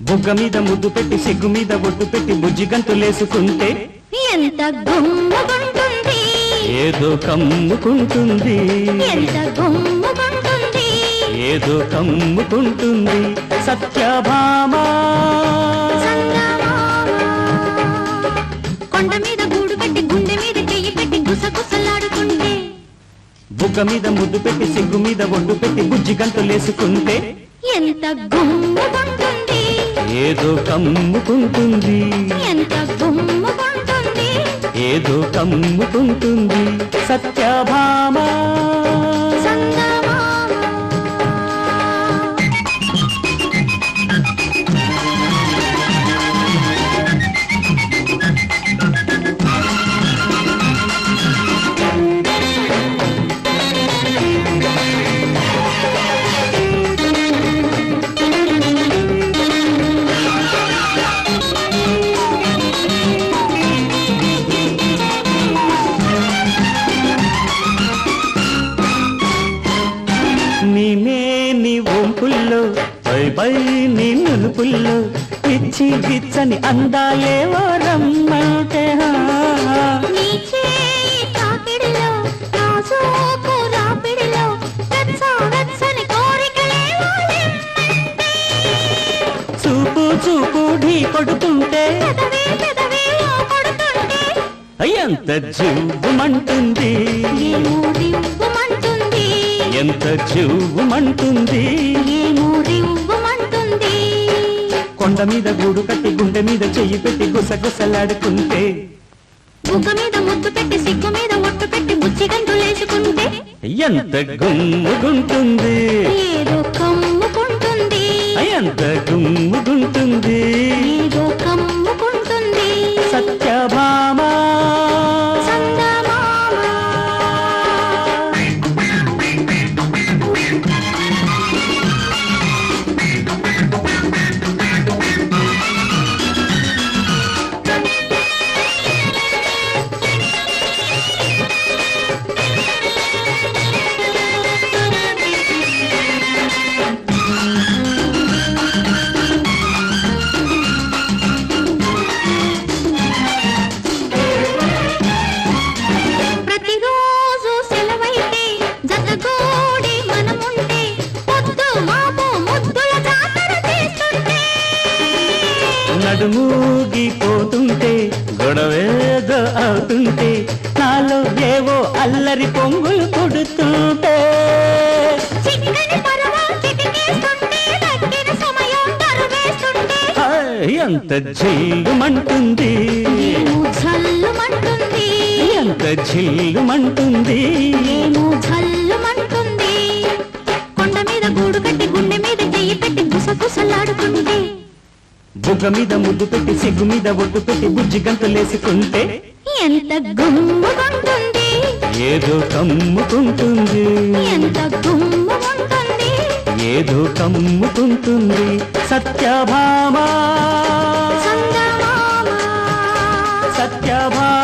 బుగ్గ మీద ముద్దు పెట్టి సిగ్గు మీద ఒట్టు పెట్టి బుజ్జి గంతులేసుకుంటే ఎంత గుమ్ముకుంటుంది, ఏదో కమ్ముకుంటుంది, ఎంత గుమ్ముకుంటుంది, ఏదో కమ్ముకుంటుంది. సత్యభామ కొండ మీద గూడు పెట్టి గుండె మీద చెయ్యి పెట్టి గుసగుసలాడుకుంటే బుగ్గ మీద ముద్దు పెట్టి సిగ్గు మీద ఒడ్డు పెట్టి బుజ్జి గంతులేసుకుంటే ఎంత గుమ్ముకుంటుంది, ఏదో కమ్ముకుంటుంది, ఎంత గుమ్ముకుంటుంది, ఏదో కమ్ముకుంటుంది. సత్యభామ నీ ఒంపుల్లో పై పై నీ నునుపుల్లో పిచ్చి గిచ్చని అందాలేవో రమ్మంటే నీ చేయి తాకిడిలో నాజూకు రాపిడిలో వెచ్చని కోరికలేవో నిమ్మంటే చూపు చూపు ఢీ కొడుతుంటే పెదవే పెదవే కొడుతుంటే ఎంత జువ్వుమంటుంది, ఏమో రివ్వుమంటుంది, ఎంత జువ్వుమంటుంది, ఏమో రివ్వుమంటుంది. కొండ మీద గూడు కట్టి గుండె మీద చెయ్యి పెట్టి గుసగుసలాడుకుంటే బుగ్గ మీద ముద్దు పెట్టి సిగ్గు మీద ఒట్టు పెట్టి బుచ్చి గంతులేసుకుంటే ఎంత గుమ్ముగుంటుంది, ఏదో కమ్ముకుంటుంది, ఎంత గుమ్ముగుంటుంది. ఏదో కమ్ముకుంటుంది. సత్యభామ ప్రతిరోజు సెలవైతే జతగూడి మనముంటే పొద్దు మాపు ముద్దుల జాతర చేస్తుంటే నడుమూగిపోతుంటే గొడవేదో అవుతుంటే నాలో ఏవో అల్లరి పొంగులు పుడుతుంటే చిక్కని పరవా చిటికేస్తుంటే దగ్గర సమయం తరువేస్తుంటే ఎంత జిల్లుమంటుంది, ఏమో జల్లుమంటుంది, ఎంత జిల్లుమంటుంది, ఏమో జల్లుమంటుంది. కొండ మీద గూడు కట్టి గుండె మీద చెయ్యి పెట్టి గుసగుసలాడుకుంటే బుగ్గ మీద ముద్దు పెట్టి సిగ్గు మీద ఒట్టు పెట్టి బుజ్జి గంతులేసుకుంటే ఎంత గుమ్ముకుంటుంది, ఏదో కమ్ముకుంటుంది, ఎంత గుమ్ముకుంటుంది, ఏదో కమ్ముకుంటుంది. సత్యభామ చందమామ సత్యభామ